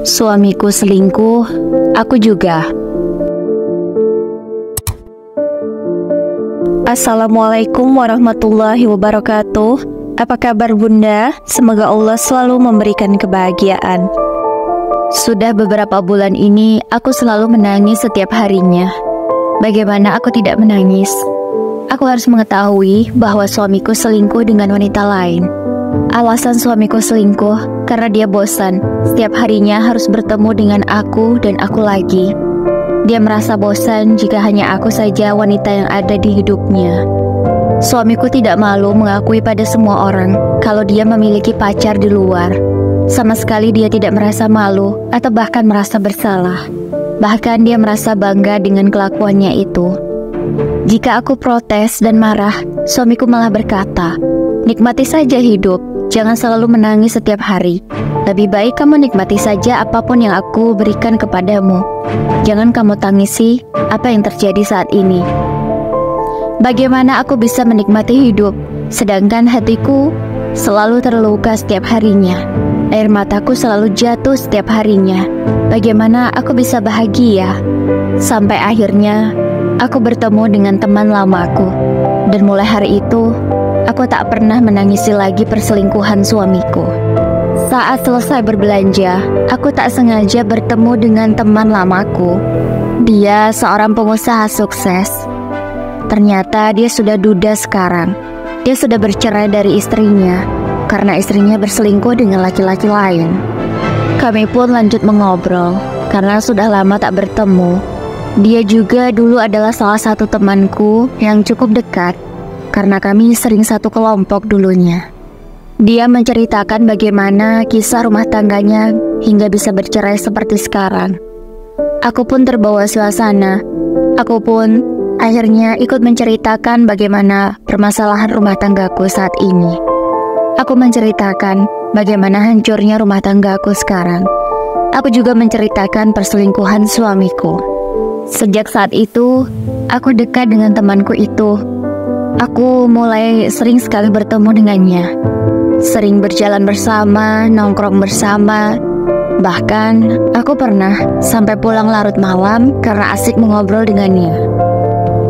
Suamiku selingkuh, aku juga. Assalamualaikum warahmatullahi wabarakatuh. Apa kabar Bunda? Semoga Allah selalu memberikan kebahagiaan. Sudah beberapa bulan ini aku selalu menangis setiap harinya. Bagaimana aku tidak menangis? Aku harus mengetahui bahwa suamiku selingkuh dengan wanita lain. Alasan suamiku selingkuh karena dia bosan setiap harinya harus bertemu dengan aku dan aku lagi. Dia merasa bosan jika hanya aku saja wanita yang ada di hidupnya. Suamiku tidak malu mengakui pada semua orang kalau dia memiliki pacar di luar. Sama sekali dia tidak merasa malu atau bahkan merasa bersalah. Bahkan dia merasa bangga dengan kelakuannya itu. Jika aku protes dan marah, suamiku malah berkata, "Nikmati saja hidup, jangan selalu menangis setiap hari. Lebih baik kamu nikmati saja apapun yang aku berikan kepadamu. Jangan kamu tangisi apa yang terjadi saat ini." Bagaimana aku bisa menikmati hidup, sedangkan hatiku selalu terluka setiap harinya. Air mataku selalu jatuh setiap harinya. Bagaimana aku bisa bahagia? Sampai akhirnya aku bertemu dengan teman lamaku. Dan mulai hari itu, aku tak pernah menangisi lagi perselingkuhan suamiku. Saat selesai berbelanja, aku tak sengaja bertemu dengan teman lamaku. Dia seorang pengusaha sukses. Ternyata dia sudah duda sekarang. Dia sudah bercerai dari istrinya karena istrinya berselingkuh dengan laki-laki lain. Kami pun lanjut mengobrol karena sudah lama tak bertemu. Dia juga dulu adalah salah satu temanku yang cukup dekat karena kami sering satu kelompok dulunya. Dia menceritakan bagaimana kisah rumah tangganya hingga bisa bercerai seperti sekarang. Aku pun terbawa suasana. Aku pun akhirnya ikut menceritakan bagaimana permasalahan rumah tanggaku saat ini. Aku menceritakan bagaimana hancurnya rumah tanggaku sekarang. Aku juga menceritakan perselingkuhan suamiku. Sejak saat itu, aku dekat dengan temanku itu. Aku mulai sering sekali bertemu dengannya. Sering berjalan bersama, nongkrong bersama. Bahkan, aku pernah sampai pulang larut malam karena asik mengobrol dengannya.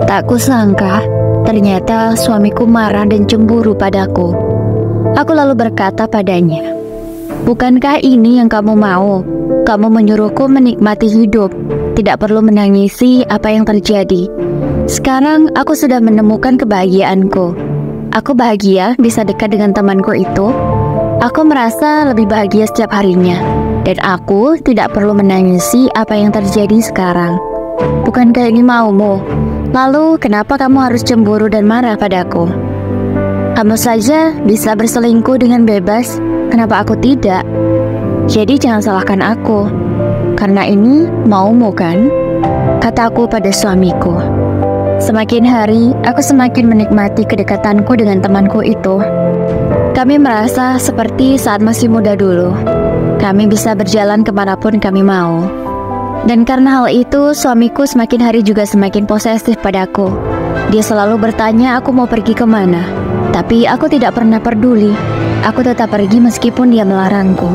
Tak kusangka, ternyata suamiku marah dan cemburu padaku. Aku lalu berkata padanya, "Bukankah ini yang kamu mau? Kamu menyuruhku menikmati hidup, tidak perlu menangisi apa yang terjadi. Sekarang aku sudah menemukan kebahagiaanku. Aku bahagia bisa dekat dengan temanku itu. Aku merasa lebih bahagia setiap harinya. Dan aku tidak perlu menangisi apa yang terjadi sekarang. Bukankah ini maumu? Lalu kenapa kamu harus cemburu dan marah padaku? Kamu saja bisa berselingkuh dengan bebas, kenapa aku tidak? Jadi jangan salahkan aku. Karena ini maumu kan?" kataku pada suamiku. Semakin hari, aku semakin menikmati kedekatanku dengan temanku itu. Kami merasa seperti saat masih muda dulu. Kami bisa berjalan kemanapun kami mau. Dan karena hal itu, suamiku semakin hari juga semakin posesif padaku. Dia selalu bertanya aku mau pergi kemana. Tapi aku tidak pernah peduli. Aku tetap pergi meskipun dia melarangku.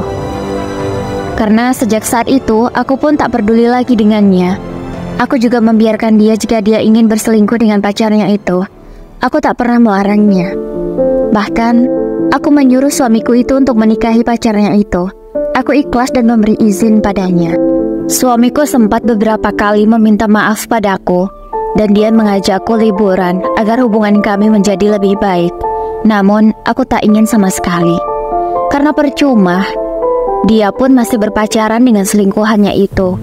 Karena sejak saat itu, aku pun tak peduli lagi dengannya. Aku juga membiarkan dia jika dia ingin berselingkuh dengan pacarnya itu. Aku tak pernah melarangnya. Bahkan, aku menyuruh suamiku itu untuk menikahi pacarnya itu. Aku ikhlas dan memberi izin padanya. Suamiku sempat beberapa kali meminta maaf padaku, dan dia mengajakku liburan agar hubungan kami menjadi lebih baik. Namun, aku tak ingin sama sekali. Karena percuma, dia pun masih berpacaran dengan selingkuhannya itu.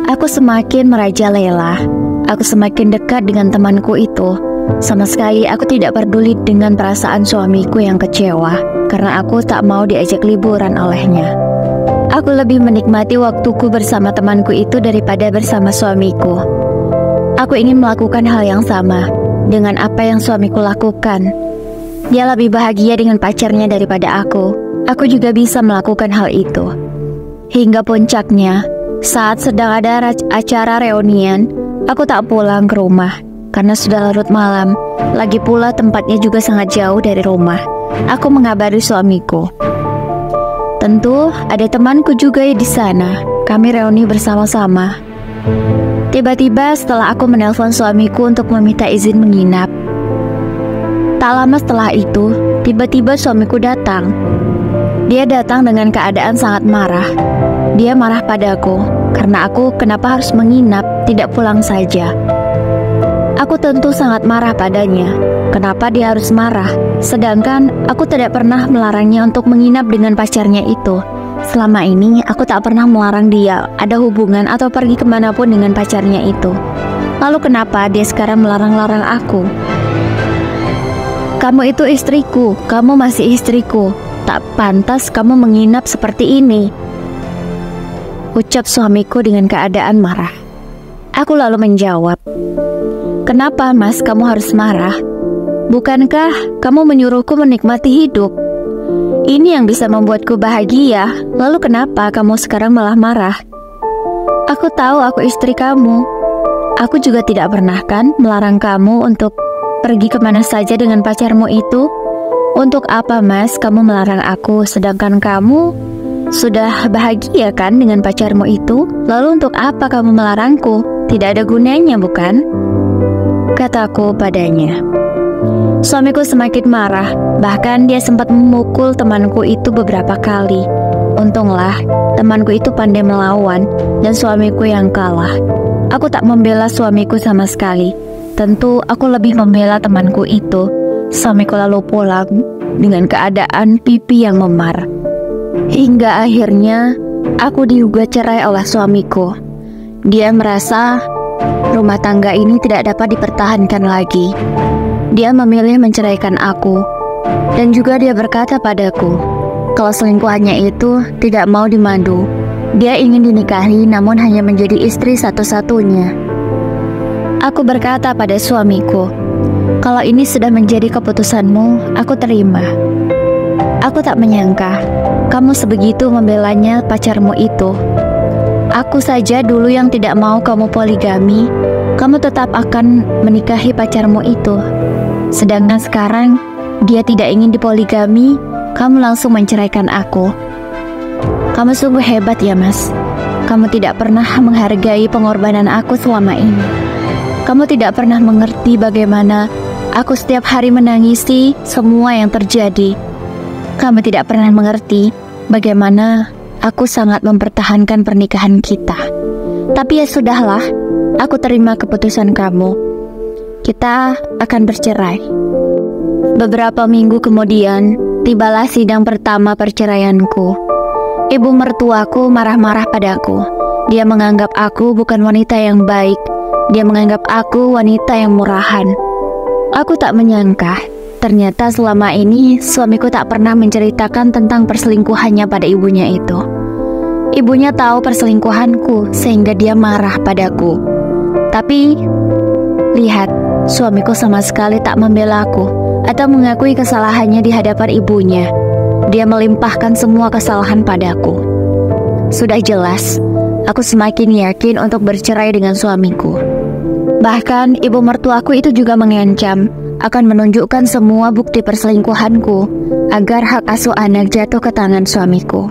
Aku semakin merajalela. Aku semakin dekat dengan temanku itu. Sama sekali aku tidak peduli dengan perasaan suamiku yang kecewa karena aku tak mau diajak liburan olehnya. Aku lebih menikmati waktuku bersama temanku itu daripada bersama suamiku. Aku ingin melakukan hal yang sama dengan apa yang suamiku lakukan. Dia lebih bahagia dengan pacarnya daripada aku. Aku juga bisa melakukan hal itu. Hingga puncaknya, saat sedang ada acara reunian, aku tak pulang ke rumah karena sudah larut malam. Lagi pula tempatnya juga sangat jauh dari rumah. Aku mengabari suamiku. Tentu ada temanku juga di sana. Kami reuni bersama-sama. Tiba-tiba setelah aku menelpon suamiku untuk meminta izin menginap, tak lama setelah itu, tiba-tiba suamiku datang. Dia datang dengan keadaan sangat marah. Dia marah padaku karena aku kenapa harus menginap, tidak pulang saja. Aku tentu sangat marah padanya. Kenapa dia harus marah? Sedangkan aku tidak pernah melarangnya untuk menginap dengan pacarnya itu. Selama ini aku tak pernah melarang dia ada hubungan atau pergi kemanapun dengan pacarnya itu. Lalu kenapa dia sekarang melarang-larang aku? Kamu itu istriku, kamu masih istriku. Tak pantas kamu menginap seperti ini, ucap suamiku dengan keadaan marah. Aku lalu menjawab, kenapa mas kamu harus marah? Bukankah kamu menyuruhku menikmati hidup? Ini yang bisa membuatku bahagia. Lalu kenapa kamu sekarang malah marah? Aku tahu aku istri kamu. Aku juga tidak pernah kan melarang kamu untuk pergi kemana saja dengan pacarmu itu. Untuk apa mas kamu melarang aku, sedangkan kamu sudah bahagia kan dengan pacarmu itu? Lalu untuk apa kamu melarangku? Tidak ada gunanya bukan? Kataku padanya. Suamiku semakin marah, bahkan dia sempat memukul temanku itu beberapa kali. Untunglah temanku itu pandai melawan dan suamiku yang kalah. Aku tak membela suamiku sama sekali. Tentu aku lebih membela temanku itu. Suamiku lalu pulang dengan keadaan pipi yang memar. Hingga akhirnya aku digugat cerai oleh suamiku. Dia merasa rumah tangga ini tidak dapat dipertahankan lagi. Dia memilih menceraikan aku. Dan juga dia berkata padaku, kalau selingkuhannya itu tidak mau dimandu. Dia ingin dinikahi namun hanya menjadi istri satu-satunya. Aku berkata pada suamiku, kalau ini sudah menjadi keputusanmu, aku terima. Aku tak menyangka kamu sebegitu membelanya pacarmu itu. Aku saja dulu yang tidak mau kamu poligami, kamu tetap akan menikahi pacarmu itu. Sedangkan sekarang dia tidak ingin dipoligami, kamu langsung menceraikan aku. Kamu sungguh hebat ya mas. Kamu tidak pernah menghargai pengorbanan aku selama ini. Kamu tidak pernah mengerti bagaimana aku setiap hari menangisi semua yang terjadi. Kamu tidak pernah mengerti bagaimana aku sangat mempertahankan pernikahan kita. Tapi ya sudahlah, aku terima keputusan kamu. Kita akan bercerai. Beberapa minggu kemudian, tibalah sidang pertama perceraianku. Ibu mertuaku marah-marah padaku. Dia menganggap aku bukan wanita yang baik. Dia menganggap aku wanita yang murahan. Aku tak menyangka, ternyata selama ini suamiku tak pernah menceritakan tentang perselingkuhannya pada ibunya itu. Ibunya tahu perselingkuhanku sehingga dia marah padaku. Tapi, lihat, suamiku sama sekali tak membela aku atau mengakui kesalahannya di hadapan ibunya. Dia melimpahkan semua kesalahan padaku. Sudah jelas, aku semakin yakin untuk bercerai dengan suamiku. Bahkan ibu mertuaku itu juga mengancam akan menunjukkan semua bukti perselingkuhanku agar hak asuh anak jatuh ke tangan suamiku.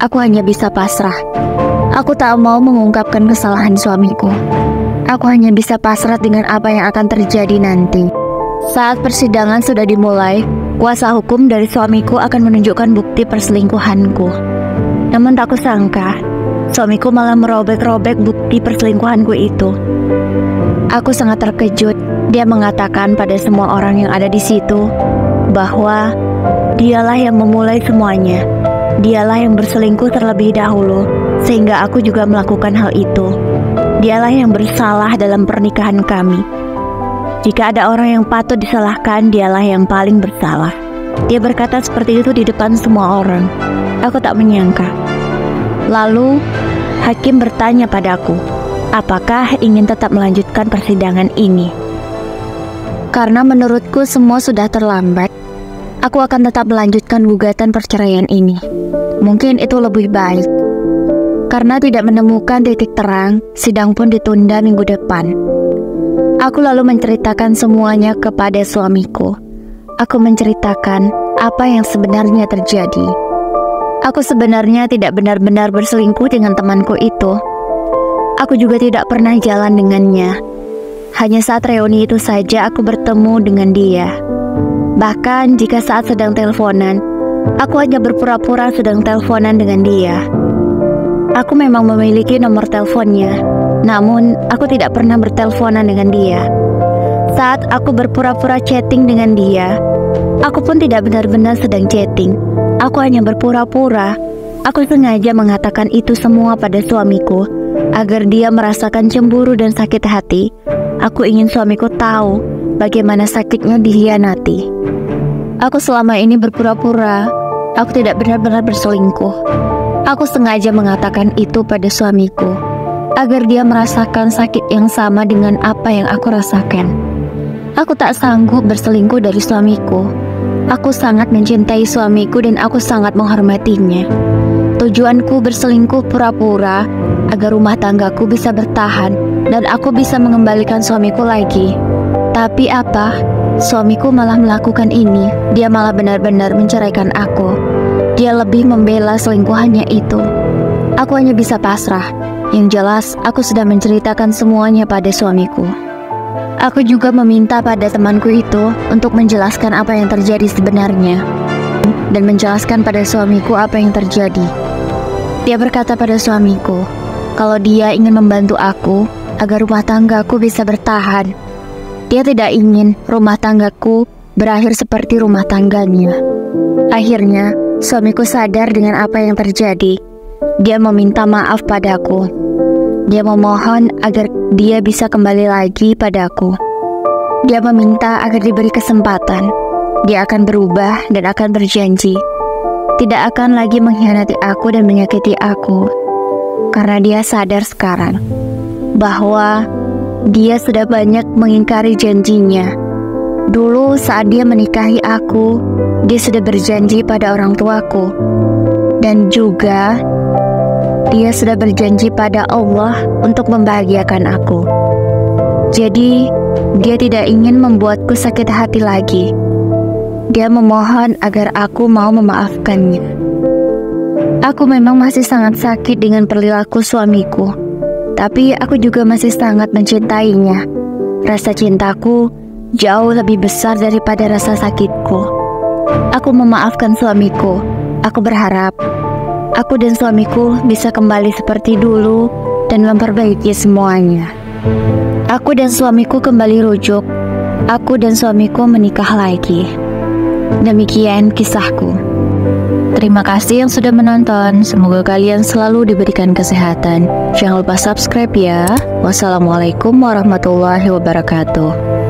Aku hanya bisa pasrah. Aku tak mau mengungkapkan kesalahan suamiku. Aku hanya bisa pasrah dengan apa yang akan terjadi nanti. Saat persidangan sudah dimulai, kuasa hukum dari suamiku akan menunjukkan bukti perselingkuhanku. Namun tak kusangka, suamiku malah merobek-robek bukti perselingkuhanku itu. Aku sangat terkejut. Dia mengatakan pada semua orang yang ada di situ bahwa dialah yang memulai semuanya. Dialah yang berselingkuh terlebih dahulu, sehingga aku juga melakukan hal itu. Dialah yang bersalah dalam pernikahan kami. Jika ada orang yang patut disalahkan, dialah yang paling bersalah. Dia berkata seperti itu di depan semua orang. Aku tak menyangka. Lalu, hakim bertanya padaku, apakah ingin tetap melanjutkan persidangan ini? Karena menurutku semua sudah terlambat, aku akan tetap melanjutkan gugatan perceraian ini. Mungkin itu lebih baik. Karena tidak menemukan titik terang, sidang pun ditunda minggu depan. Aku lalu menceritakan semuanya kepada suamiku. Aku menceritakan apa yang sebenarnya terjadi. Aku sebenarnya tidak benar-benar berselingkuh dengan temanku itu. Aku juga tidak pernah jalan dengannya. Hanya saat reuni itu saja aku bertemu dengan dia. Bahkan jika saat sedang teleponan, aku hanya berpura-pura sedang teleponan dengan dia. Aku memang memiliki nomor teleponnya, namun aku tidak pernah berteleponan dengan dia. Saat aku berpura-pura chatting dengan dia, aku pun tidak benar-benar sedang chatting. Aku hanya berpura-pura. Aku sengaja mengatakan itu semua pada suamiku agar dia merasakan cemburu dan sakit hati. Aku ingin suamiku tahu bagaimana sakitnya dikhianati. Aku selama ini berpura-pura. Aku tidak benar-benar berselingkuh. Aku sengaja mengatakan itu pada suamiku agar dia merasakan sakit yang sama dengan apa yang aku rasakan. Aku tak sanggup berselingkuh dari suamiku. Aku sangat mencintai suamiku dan aku sangat menghormatinya. Tujuanku berselingkuh pura-pura agar rumah tanggaku bisa bertahan dan aku bisa mengembalikan suamiku lagi. Tapi apa? Suamiku malah melakukan ini. Dia malah benar-benar menceraikan aku. Dia lebih membela selingkuhannya itu. Aku hanya bisa pasrah. Yang jelas, aku sudah menceritakan semuanya pada suamiku. Aku juga meminta pada temanku itu untuk menjelaskan apa yang terjadi sebenarnya dan menjelaskan pada suamiku apa yang terjadi. Dia berkata pada suamiku kalau dia ingin membantu aku agar rumah tanggaku bisa bertahan. Dia tidak ingin rumah tanggaku berakhir seperti rumah tangganya. Akhirnya, suamiku sadar dengan apa yang terjadi. Dia meminta maaf padaku. Dia memohon agar dia bisa kembali lagi padaku. Dia meminta agar diberi kesempatan. Dia akan berubah dan akan berjanji tidak akan lagi mengkhianati aku dan menyakiti aku. Karena dia sadar sekarang bahwa dia sudah banyak mengingkari janjinya. Dulu saat dia menikahi aku, dia sudah berjanji pada orang tuaku. Dan juga dia sudah berjanji pada Allah untuk membahagiakan aku. Jadi, dia tidak ingin membuatku sakit hati lagi. Dia memohon agar aku mau memaafkannya. Aku memang masih sangat sakit dengan perilaku suamiku, tapi aku juga masih sangat mencintainya. Rasa cintaku jauh lebih besar daripada rasa sakitku. Aku memaafkan suamiku. Aku berharap aku dan suamiku bisa kembali seperti dulu dan memperbaiki semuanya. Aku dan suamiku kembali rujuk. Aku dan suamiku menikah lagi. Demikian kisahku. Terima kasih yang sudah menonton. Semoga kalian selalu diberikan kesehatan. Jangan lupa subscribe ya. Wassalamualaikum warahmatullahi wabarakatuh.